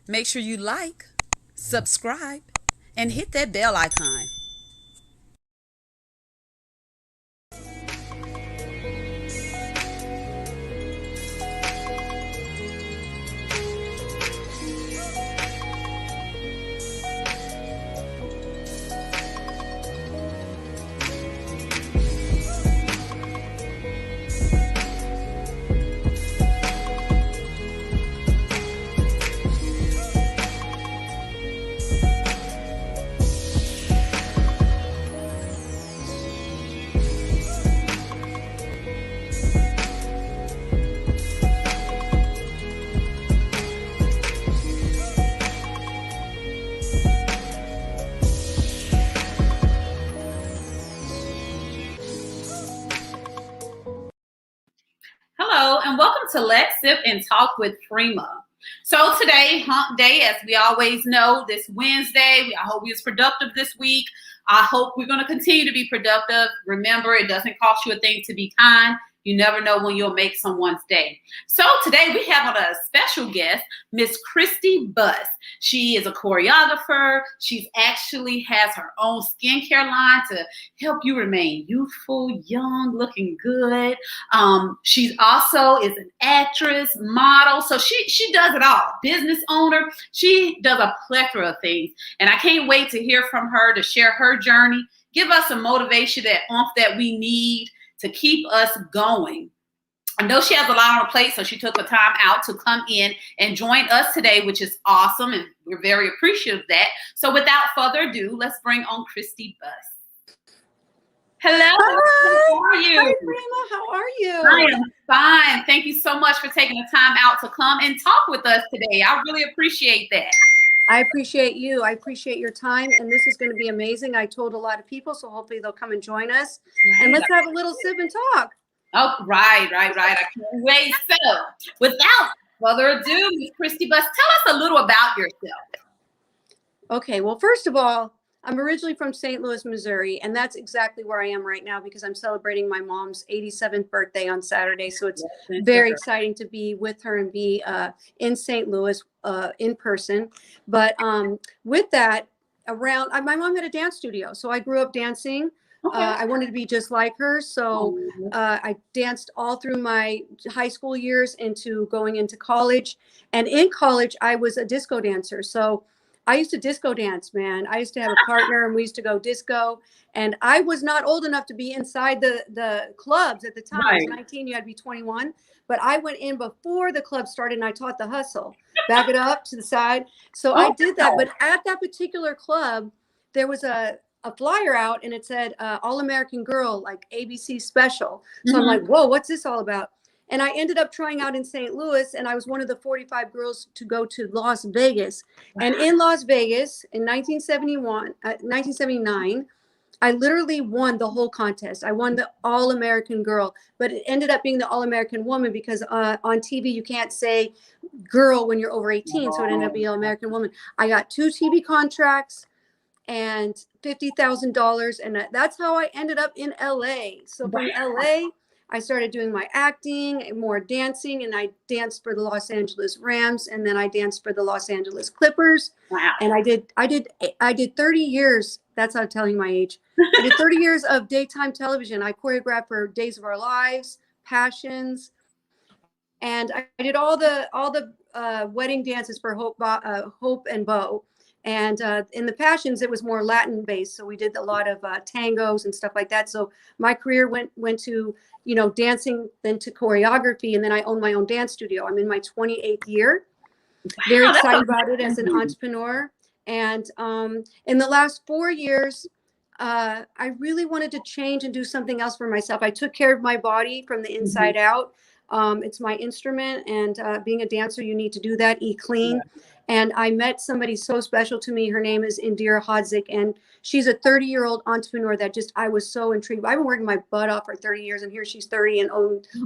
Make sure you like, subscribe, and hit that bell icon. Hello, and welcome to Let's Sip and Talk with Freema. So today, hump day, as we always know, this Wednesday. I hope we was productive this week. I hope we're going to continue to be productive. Remember, it doesn't cost you a thing to be kind. You never know when you'll make someone's day. So today we have a special guest, Miss Christy Buss. She is a choreographer. She actually has her own skincare line to help you remain youthful, young, looking good. She also is an actress, model. So she does it all. Business owner. She does a plethora of things. And I can't wait to hear from her, to share her journey, give us some motivation, that oomph that we need to keep us going. I know she has a lot on her plate, so she took the time out to come in and join us today, which is awesome, and we're very appreciative of that. So without further ado, let's bring on Christy Buss. Hello. Hi. How are you? Hi, Freema. How are you? I am fine. Thank you so much for taking the time out to come and talk with us today. I really appreciate that. I appreciate you. I appreciate your time, and this is going to be amazing. I told a lot of people, so hopefully they'll come and join us. Right. And let's have a little sip and talk. Oh, right. I can't wait. So, without further ado, Ms. Christy Buss, tell us a little about yourself. Okay. Well, first of all, I'm originally from St. Louis, Missouri, and that's exactly where I am right now because I'm celebrating my mom's 87th birthday on Saturday. So it's very exciting to be with her and be in St. Louis in person. But with that, my mom had a dance studio, so I grew up dancing. Okay. I wanted to be just like her, so I danced all through my high school years into going into college. And in college, I was a disco dancer. So I used to disco dance, man. I used to have a partner and we used to go disco. And I was not old enough to be inside the clubs at the time. Right. I was 19, you had to be 21. But I went in before the club started and I taught the hustle. Back it up to the side. So I did that. But at that particular club, there was a flyer out and it said All-American Girl, like ABC special. So I'm like, whoa, what's this all about? And I ended up trying out in St. Louis, and I was one of the 45 girls to go to Las Vegas. Wow. And in Las Vegas in 1979, I literally won the whole contest. I won the All-American Girl, but it ended up being the All-American Woman because on TV you can't say girl when you're over 18, so it ended up being All-American Woman. I got 2 TV contracts and $50,000, and that's how I ended up in LA. So from LA, I started doing my acting, more dancing, and I danced for the Los Angeles Rams, and then I danced for the Los Angeles Clippers. Wow. And I did 30 years. That's how I'm telling my age. I did 30 years of daytime television. I choreographed for Days of Our Lives, Passions, and I did all the wedding dances for Hope and Bo. And in the Passions, it was more Latin based. So we did a lot of tangos and stuff like that. So my career went to, dancing, then to choreography. And then I own my own dance studio. I'm in my 28th year. Very excited about it as an entrepreneur. And in the last 4 years, I really wanted to change and do something else for myself. I took care of my body from the inside out. It's my instrument, and being a dancer, you need to do that, eat clean. And I met somebody so special to me. Her name is Indira Hodzik, and she's a 30-year-old entrepreneur that just, I was so intrigued. I've been working my butt off for 30 years, and here she's 30 and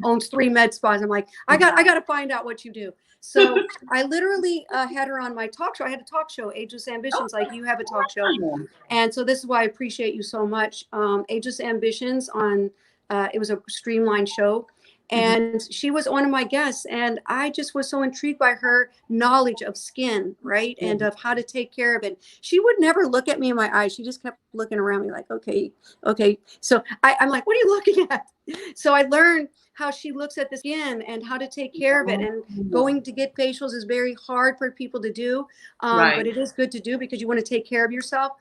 owns 3 med spas. I'm like, I got to find out what you do. So I literally had her on my talk show. I had a talk show, Ageless Ambitions, like you have a talk show. And so this is why I appreciate you so much. Ageless Ambitions on, it was a streamlined show. And she was one of my guests, and I just was so intrigued by her knowledge of skin, right? And of how to take care of it. She would never look at me in my eyes. She just kept looking around me like, okay. So I'm like, what are you looking at? So I learned how she looks at the skin and how to take care of it. And going to get facials is very hard for people to do, but it is good to do because you want to take care of yourself.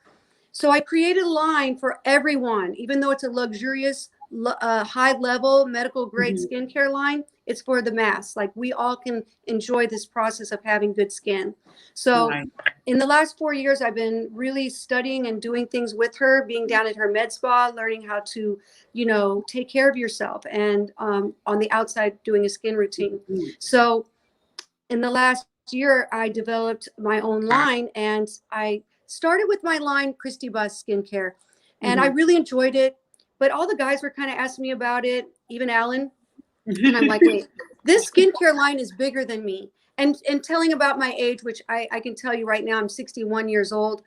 So I created a line for everyone, even though it's a luxurious, high level medical grade skincare line. It's for the mass. Like, we all can enjoy this process of having good skin. So in the last 4 years, I've been really studying and doing things with her, being down at her med spa, learning how to, take care of yourself, and on the outside doing a skin routine. So in the last year, I developed my own line, and I started with my line, Christy Buss Skincare, and I really enjoyed it. But all the guys were kind of asking me about it, even Alan. And I'm like, wait, this skincare line is bigger than me. And telling about my age, which I can tell you right now, I'm 61 years old.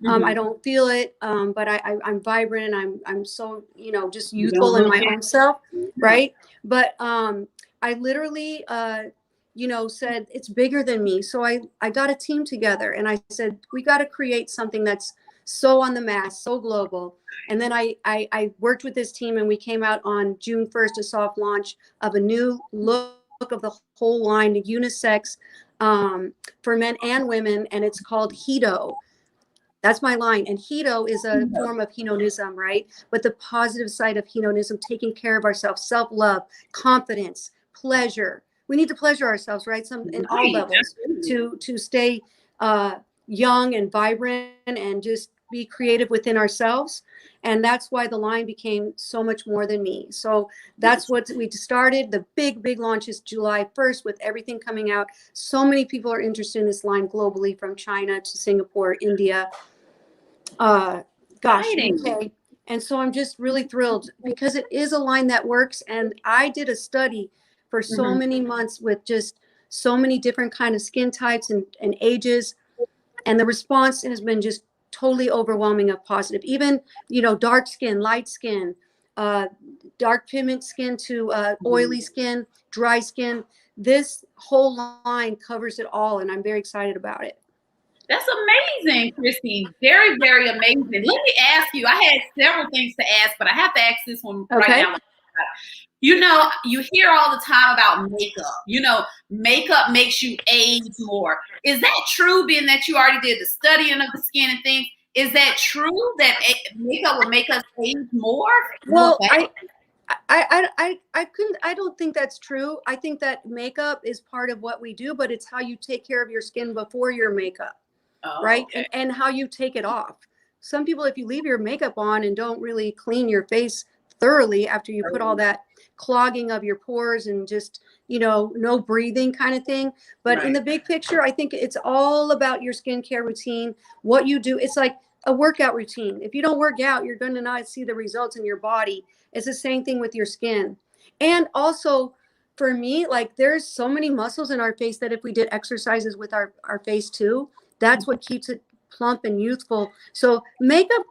I don't feel it, but I'm vibrant, and I'm so, just youthful in my own self, right? But I literally, said it's bigger than me. So I got a team together, and I said, we got to create something that's so on the mass, so global. And then I worked with this team, and we came out on June 1st, a soft launch of a new look of the whole line, unisex, for men and women, and it's called Hedo. That's my line. And Hedo is a form of hedonism, right? But the positive side of hedonism, taking care of ourselves, self-love, confidence, pleasure. We need to pleasure ourselves, right? In all levels, to stay young and vibrant and just be creative within ourselves. And that's why the line became so much more than me. So that's what we started. The big launch is July 1st, with everything coming out. So many people are interested in this line globally, from China to Singapore, India, UK. And so I'm just really thrilled, because it is a line that works. And I did a study for so many months with just so many different kind of skin types and ages. And the response has been just totally overwhelming of positive. Even, dark skin, light skin, dark pigment skin to oily skin, dry skin. This whole line covers it all, and I'm very excited about it. That's amazing, Christy. Very, very amazing. Let me ask you, I had several things to ask, but I have to ask this one right now. You hear all the time about makeup. Makeup makes you age more. Is that true, being that you already did the studying of the skin and things? Is that true that makeup would make us age more? Well, I don't think that's true. I think that makeup is part of what we do, but it's how you take care of your skin before your makeup, right? Okay. And how you take it off. Some people, if you leave your makeup on and don't really clean your face thoroughly after you put all that clogging of your pores and just, no breathing kind of thing. But in the big picture, I think it's all about your skincare routine, what you do. It's like a workout routine. If you don't work out, you're going to not see the results in your body. It's the same thing with your skin. And also, for me, like, there's so many muscles in our face that if we did exercises with our face too, that's what keeps it plump and youthful. So makeup,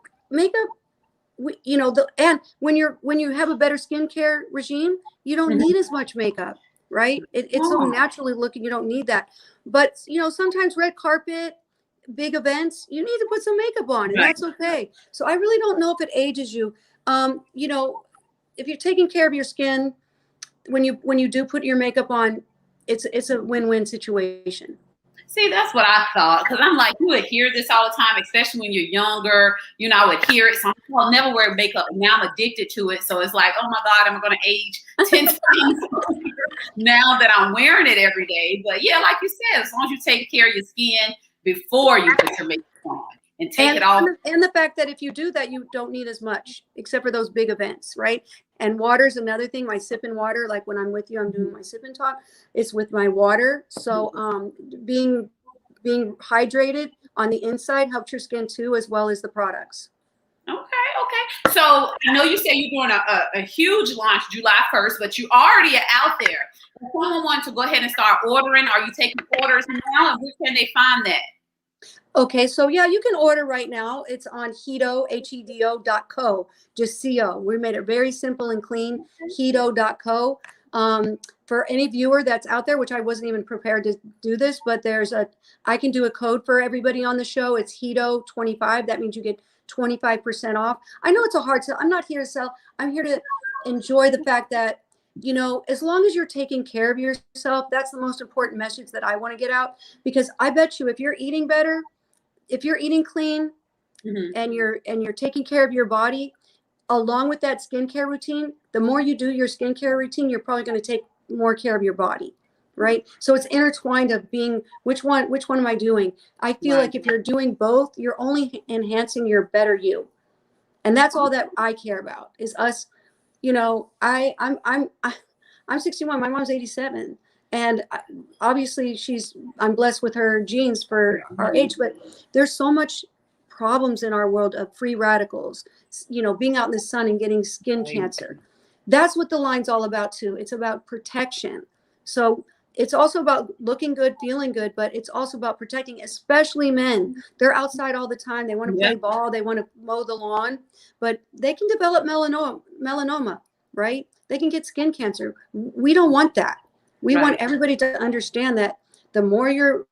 and when you have a better skincare regime, you don't need as much makeup, right? It's so naturally looking, you don't need that. But sometimes red carpet, big events, you need to put some makeup on, and that's okay. So I really don't know if it ages you. If you're taking care of your skin, when you do put your makeup on, it's a win-win situation. See, that's what I thought, because I'm like, you would hear this all the time, especially when you're younger. I would hear it. So I'll never wear makeup. And now I'm addicted to it. So it's like, oh my God, I'm going to age 10 times now that I'm wearing it every day. But yeah, like you said, as long as you take care of your skin before you put your makeup and take it off. And the fact that if you do that, you don't need as much, except for those big events, right? And water's another thing. My sipping water, like when I'm with you, I'm doing my sip and talk. It's with my water. So being hydrated on the inside helps your skin too, as well as the products. Okay. So I know you say you're doing a huge launch July 1st, but you already are out there. If someone wants to go ahead and start ordering, are you taking orders now, and where can they find that? Okay, so yeah, you can order right now. It's on Hedo, HEDO.co, just CO. We made it very simple and clean, Hedo.co. For any viewer that's out there, which I wasn't even prepared to do this, but I can do a code for everybody on the show. It's Hedo25. That means you get 25% off. I know it's a hard sell. I'm not here to sell. I'm here to enjoy the fact that, you know, as long as you're taking care of yourself, that's the most important message that I want to get out. Because I bet you if you're eating better, if you're eating clean, and you're taking care of your body, along with that skincare routine, the more you do your skincare routine, you're probably going to take more care of your body, right? So it's intertwined of being, which one am I doing? I feel like if you're doing both, you're only enhancing your better you. And that's all that I care about is us. You know, I'm 61. My mom's 87. And obviously I'm blessed with her genes for our age, but there's so much problems in our world of free radicals, you know, being out in the sun and getting skin cancer. That's what the line's all about too. It's about protection. So it's also about looking good, feeling good, but it's also about protecting, especially men. They're outside all the time. They want to play ball. They want to mow the lawn, but they can develop melanoma, right? They can get skin cancer. We don't want that. We want everybody to understand that the more you're,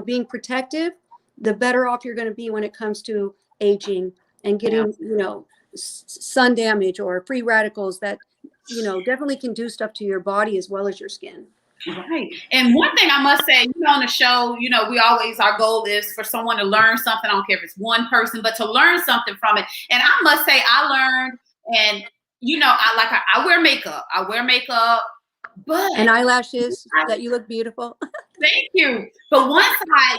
being protective, the better off you're going to be when it comes to aging and getting, sun damage or free radicals that, definitely can do stuff to your body as well as your skin. Right. And one thing I must say, on the show, our goal is for someone to learn something. I don't care if it's one person, but to learn something from it. And I must say, I learned, and, I wear makeup. And eyelashes that you look beautiful. Thank you. But once I,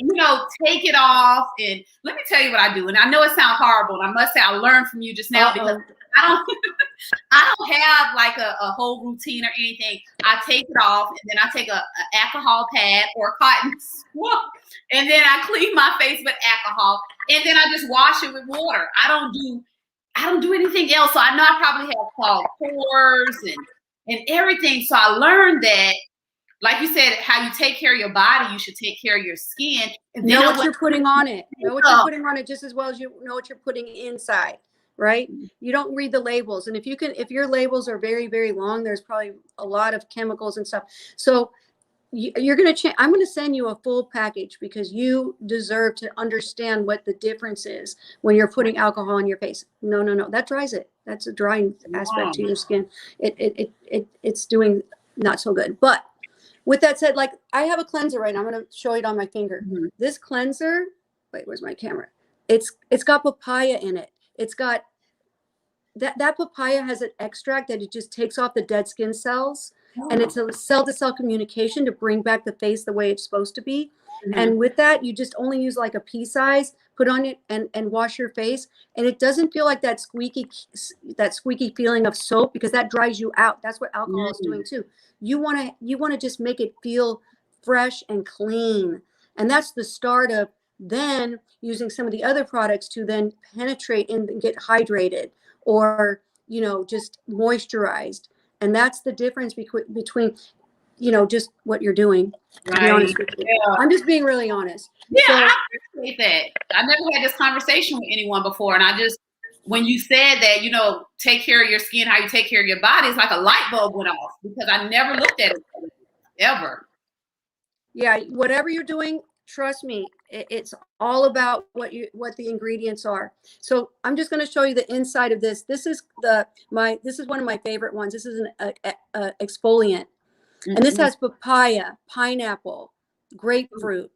take it off, and let me tell you what I do. And I know it sounds horrible. And I must say I learned from you just now because I don't have like a whole routine or anything. I take it off, and then I take a alcohol pad or a cotton swab, and then I clean my face with alcohol, and then I just wash it with water. I don't do anything else. So I know I probably have clogged pores and everything. So I learned that, like you said, how you take care of your body, you should take care of your skin. And know what you're putting on it. Know what you're putting on it just as well as you know what you're putting inside, right? You don't read the labels. And if your labels are very, very long, there's probably a lot of chemicals and stuff. So you're going to change. I'm going to send you a full package because you deserve to understand what the difference is when you're putting alcohol on your face. No. That dries it. That's a drying aspect to your skin. It's doing not so good. But with that said, like I have a cleanser right now. I'm going to show it on my finger. This cleanser, wait, where's my camera? It's got papaya in it. It's got that papaya has an extract that it just takes off the dead skin cells. And it's a cell-to-cell communication to bring back the face the way it's supposed to be. And with that, you just only use like a pea size, put on it and wash your face. And it doesn't feel like that squeaky feeling of soap because that dries you out. That's what alcohol is doing too. You want to just make it feel fresh and clean. And that's the start of then using some of the other products to then penetrate and get hydrated or, just moisturized. And that's the difference between, just what you're doing. To be honest with you. Yeah. I'm just being really honest. Yeah, so, I appreciate that. I never had this conversation with anyone before. And when you said that, take care of your skin, how you take care of your body, it's like a light bulb went off because I never looked at it ever. Yeah, whatever you're doing, trust me, it's all about what the ingredients are. So I'm just going to show you the inside of this. This is one of my favorite ones. This is an exfoliant, and this has papaya, pineapple, grapefruit,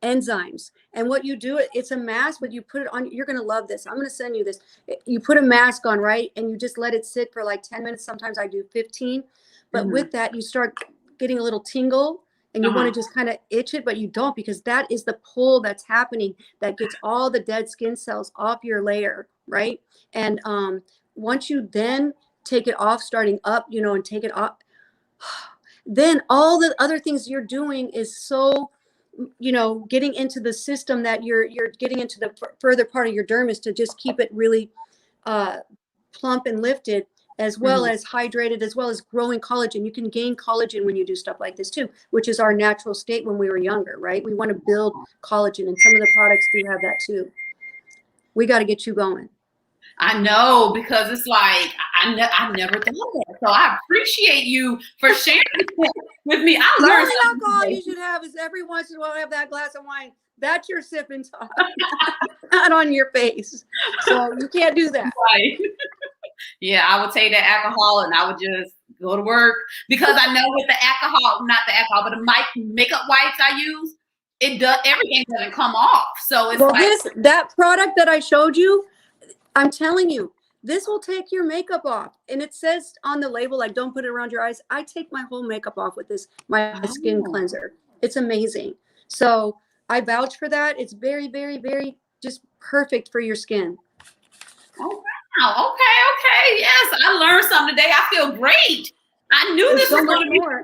enzymes. And what you do, it's a mask, but you put it on. You're going to love this. I'm going to send you this. You put a mask on, right, and you just let it sit for like 10 minutes. Sometimes I do 15, but with that, you start getting a little tingle. and you want to just kind of itch it, but you don't, because that is the pull that's happening that gets all the dead skin cells off your layer, right? And once you then take it off, starting up, and take it off, then all the other things you're doing is so, getting into the system that you're getting into the further part of your dermis to just keep it really plump and lifted, as well as hydrated, as well as growing collagen. You can gain collagen when you do stuff like this too, which is our natural state when we were younger, right? We want to build collagen, and some of the products do have that too. We got to get you going. I know, because it's like I never thought of that. So I appreciate you for sharing with me. I The learned only something alcohol today. you should have is every once in a while have that glass of wine. That's your sip and talk, not on your face. So you can't do that. Right. Yeah, I would take that alcohol and I would just go to work, because I know with the alcohol, not the alcohol, but the makeup wipes I use, everything doesn't come off. So it's that product that I showed you, I'm telling you, this will take your makeup off. And it says on the label, like, don't put it around your eyes. I take my whole makeup off with this, my skin cleanser. It's amazing. So I vouch for that. It's very, very, very just perfect for your skin. Oh, wow. Okay. Yes, I learned something today. I feel great. I knew this was going to be more.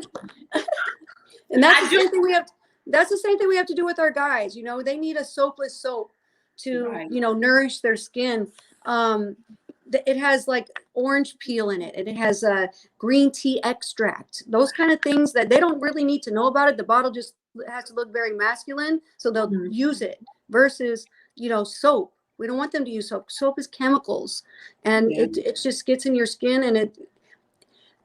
And that's the same thing we have. That's the same thing we have to do with our guys. They need a soapless soap to, nourish their skin. It has like orange peel in it, and it has green tea extract. Those kind of things that they don't really need to know about it. The bottle just has to look very masculine, so they'll use it versus, soap. We don't want them to use soap. Soap is chemicals, and it just gets in your skin, and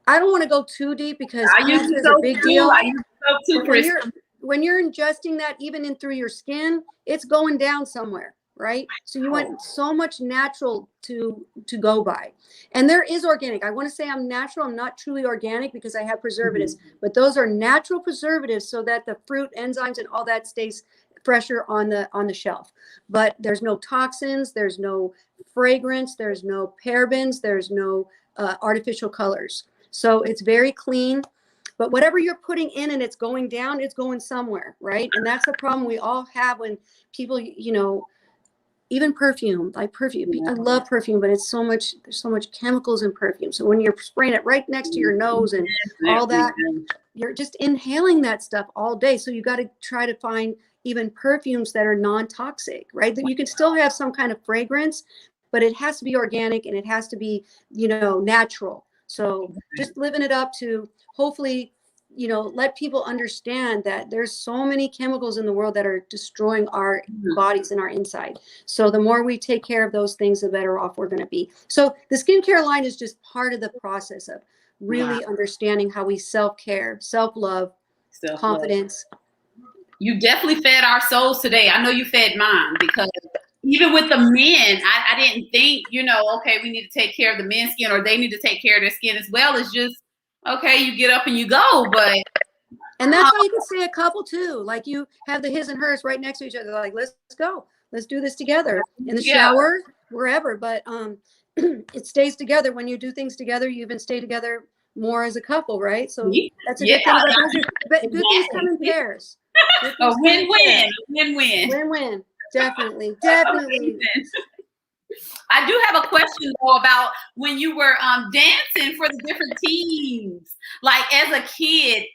I don't want to go too deep because cancer is a big deal. I use soap too, Christy. When you're ingesting that even in through your skin, it's going down somewhere, right? So you want so much natural to go by. And there is organic. I want to say I'm natural. I'm not truly organic because I have preservatives, but those are natural preservatives so that the fruit enzymes and all that stays fresher on the shelf. But there's no toxins, there's no fragrance, there's no parabens, there's no artificial colors. So it's very clean. But whatever you're putting in and it's going down, it's going somewhere, right? And that's the problem we all have when people, even perfume, like perfume. I love perfume, but there's so much chemicals in perfume. So when you're spraying it right next to your nose and all that, you're just inhaling that stuff all day. So you got to try to find even perfumes that are non-toxic, right? That you can still have some kind of fragrance, but it has to be organic and it has to be, natural. So just living it up to hopefully, let people understand that there's so many chemicals in the world that are destroying our bodies and our inside. So the more we take care of those things, the better off we're going to be. So the skincare line is just part of the process of really understanding how we self-care, self-love, confidence. You definitely fed our souls today. I know you fed mine, because even with the men, I didn't think, okay, we need to take care of the men's skin, or they need to take care of their skin as well. It's just, okay, you get up and you go. And that's how you can say a couple too. Like you have the his and hers right next to each other. Like, let's go. Let's do this together in the shower, wherever. But it stays together. When you do things together, you even stay together more as a couple, right? So that's a good thing. But good things come in pairs. A win-win. Win-win. Win-win. Definitely. I do have a question though about when you were dancing for the different teams. Like as a kid,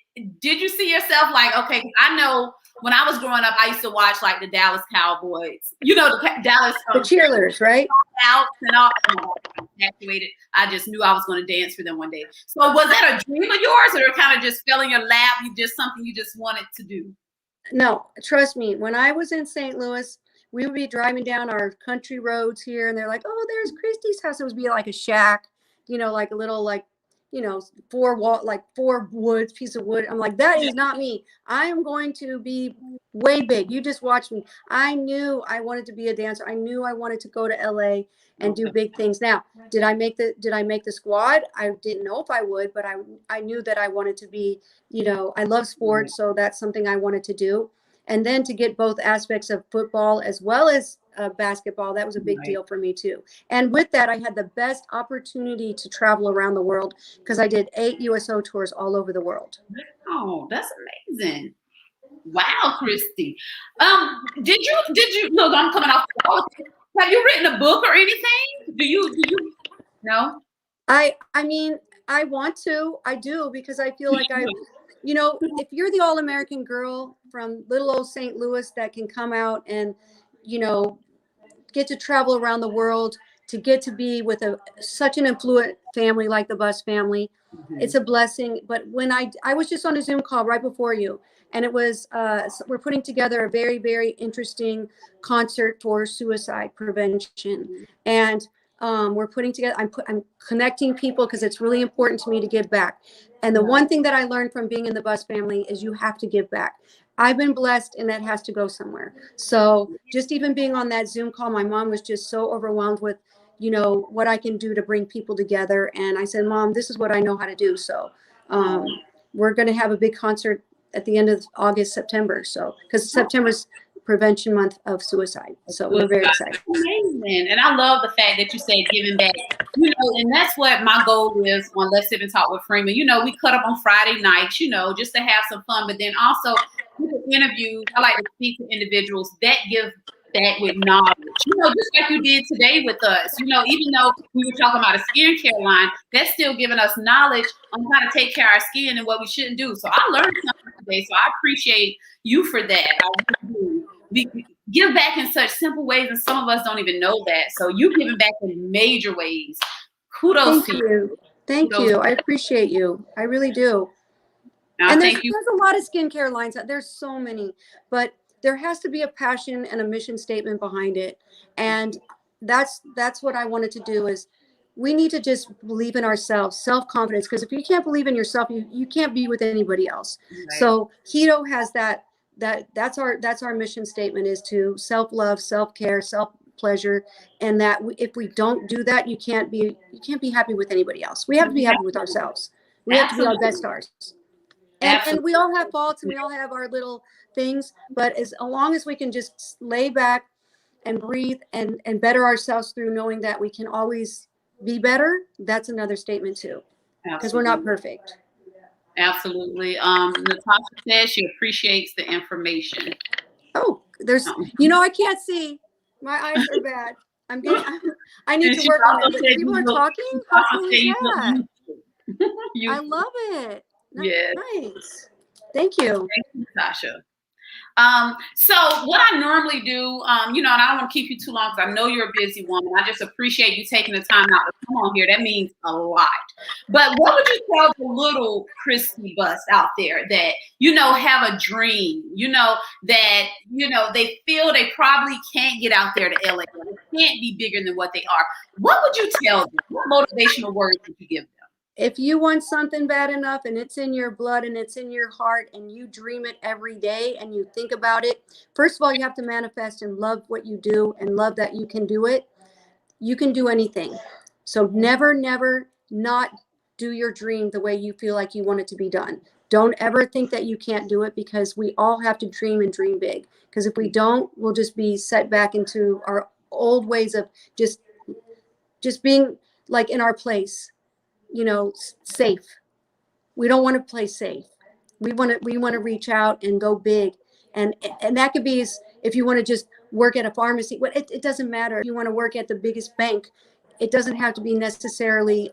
did you see yourself like, okay, I know when I was growing up, I used to watch like the Dallas Cowboys, the Dallas the cheerleaders, right? Out and all. Infatuated. I just knew I was going to dance for them one day. So was that a dream of yours, or it kind of just fell in your lap? Something you just wanted to do? No, trust me. When I was in St. Louis, we would be driving down our country roads here, and they're like, "Oh, there's Christy's house." It would be like a shack, like a little, like, four woods, piece of wood. I'm like, that is not me. I am going to be way big. You just watch me. I knew I wanted to be a dancer. I knew I wanted to go to LA and do big things. Now, did I make the squad? I didn't know if I would, but I knew that I wanted to be, I love sports, so that's something I wanted to do. And then to get both aspects of football as well as basketball, that was a big deal for me too. And with that, I had the best opportunity to travel around the world because I did 8 USO tours all over the world. Oh, that's amazing. Wow, Christy. Did you look? I'm coming off. Have you written a book or anything? Do you? No. I mean, I want to. I do because I feel like if you're the all-American girl from little old St. Louis that can come out and, you know, get to travel around the world, to get to be with such an affluent family like the Buss family, it's a blessing. But when I was just on a Zoom call right before you, and it was we're putting together a very, very interesting concert for suicide prevention, and we're putting together. I'm connecting people because it's really important to me to give back. And the one thing that I learned from being in the Buss family is you have to give back. I've been blessed, and that has to go somewhere. So just even being on that Zoom call, my mom was just so overwhelmed with, what I can do to bring people together. And I said, Mom, this is what I know how to do. So we're going to have a big concert at the end of August, September. So because September's prevention month of suicide. So we're very excited. Amazing. And I love the fact that you said giving back, and that's what my goal is on Let's Sit and Talk with Freeman. We cut up on Friday nights, just to have some fun, but then also with the interviews, I like to speak to individuals that give back with knowledge, just like you did today with us. Even though we were talking about a skincare line, that's still giving us knowledge on how to take care of our skin and what we shouldn't do. So I learned something today. So I appreciate you for that. I really do. We give back in such simple ways, and some of us don't even know that. So you giving back in major ways. Kudos to you. Thank you. I appreciate you. I really do. And there's a lot of skincare lines. There's so many, but there has to be a passion and a mission statement behind it. And that's what I wanted to do is we need to just believe in ourselves, self-confidence, because if you can't believe in yourself, you can't be with anybody else. Right. So Keto has that's our mission statement, is to self-love, self-care, self-pleasure. And that if we don't do that, you can't be happy with anybody else. We have to be happy with ourselves. We have to be our best stars. And we all have faults, and we all have our little things, but as long as we can just lay back and breathe and better ourselves through knowing that we can always be better, that's another statement too, because we're not perfect. Absolutely. Natasha says she appreciates the information. Oh, I can't see. My eyes are bad. I need to work on it. People are talking. How cool is that? I love it. Yeah. Nice. Thank you. Thank you, Natasha. So what I normally do, and I don't want to keep you too long because I know you're a busy woman. I just appreciate you taking the time out to come on here. That means a lot. But what would you tell the little Christy Buss out there that, have a dream, that, they feel they probably can't get out there to LA, or they can't be bigger than what they are? What would you tell them? What motivational words would you give them? If you want something bad enough and it's in your blood and it's in your heart and you dream it every day and you think about it, first of all, you have to manifest and love what you do and love that you can do it. You can do anything. So never, never not do your dream the way you feel like you want it to be done. Don't ever think that you can't do it, because we all have to dream and dream big. Because if we don't, we'll just be set back into our old ways of just being like in our place. Safe. We don't want to play safe. We want to reach out and go big. And that could be if you want to just work at a pharmacy. It doesn't matter. If you want to work at the biggest bank, it doesn't have to be necessarily,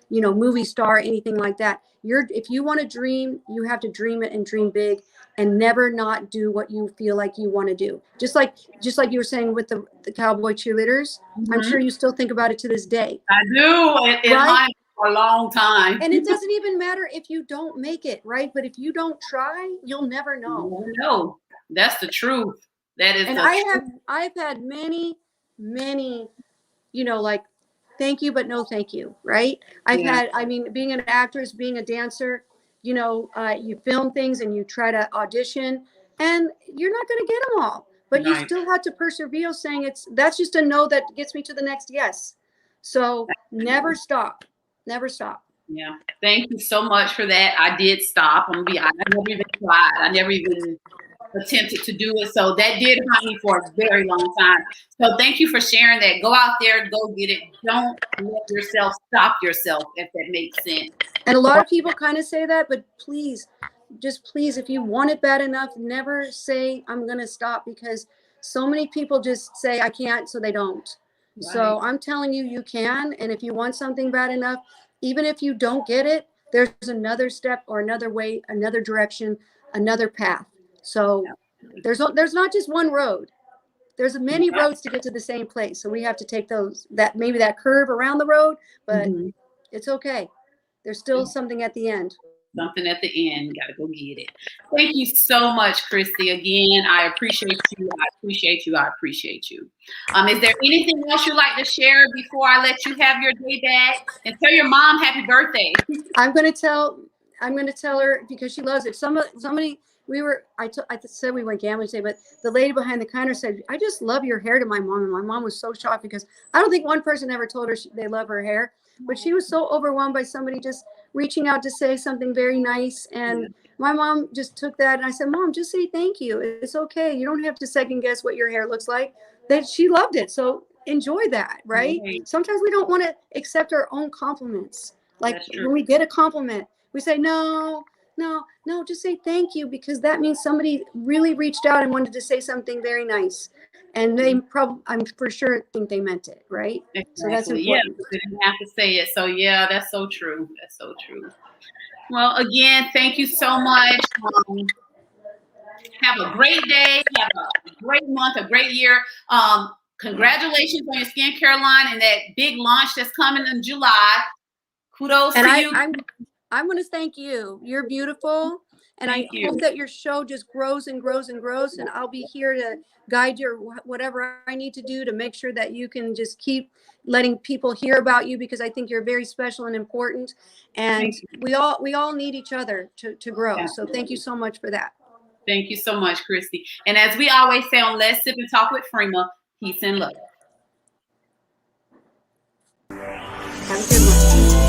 movie star, anything like that. If you want to dream, you have to dream it and dream big, and never not do what you feel like you want to do. Just like you were saying with the cowboy cheerleaders, mm-hmm. I'm sure you still think about it to this day. I do. Right? For a long time. And it doesn't even matter if you don't make it, right? But if you don't try, you'll never know. No, that's the truth. That is. And I've had many, like, thank you, but no thank you, right? Being an actress, being a dancer, you film things and you try to audition, and you're not going to get them all. But you still have to persevere, saying that's just a no that gets me to the next yes. So never stop. Never stop. Yeah. Thank you so much for that. I did stop. I'm going to be honest. I never even tried. I never even attempted to do it. So that did haunt me for a very long time. So thank you for sharing that. Go out there, go get it. Don't let yourself stop yourself, if that makes sense. And a lot of people kind of say that, but please just please, if you want it bad enough, never say I'm going to stop, because so many people just say I can't, so they don't. Right. So I'm telling you, you can. And if you want something bad enough, even if you don't get it, there's another step or another way, another direction, another path. So there's not just one road. There's many roads to get to the same place. So we have to take maybe that curve around the road, but it's okay. There's still something at the end. Something at the end. Got to go get it. Thank you so much, Christy. Again, I appreciate you. I appreciate you. I appreciate you. Is there anything else you'd like to share before I let you have your day back? And tell your mom happy birthday. I'm going to tell her, because she loves it. Somebody, I said we went gambling today, but the lady behind the counter said, I just love your hair, to my mom. And my mom was so shocked, because I don't think one person ever told her they love her hair, but she was so overwhelmed by somebody just reaching out to say something very nice. And my mom just took that, and I said, Mom, just say thank you. It's okay. You don't have to second guess what your hair looks like. That she loved it. So enjoy that, right? Sometimes we don't want to accept our own compliments. Like when we get a compliment, we say, no, just say thank you, because that means somebody really reached out and wanted to say something very nice. And they I'm for sure think they meant it, right? Exactly. So that's important. Yeah, they didn't have to say it. So yeah, that's so true. That's so true. Well, again, thank you so much. Have a great day. Have a great month, a great year. Congratulations on your skincare line and that big launch that's coming in July. Kudos to you. I'm going to thank you. You're beautiful. And I hope that your show just grows and grows and grows. And I'll be here to guide your whatever I need to do to make sure that you can just keep letting people hear about you, because I think you're very special and important. And we all need each other to grow. So thank you so much for that. Thank you so much, Christy. And as we always say on Let's Sip and Talk with Freema, peace and love. Have a good one.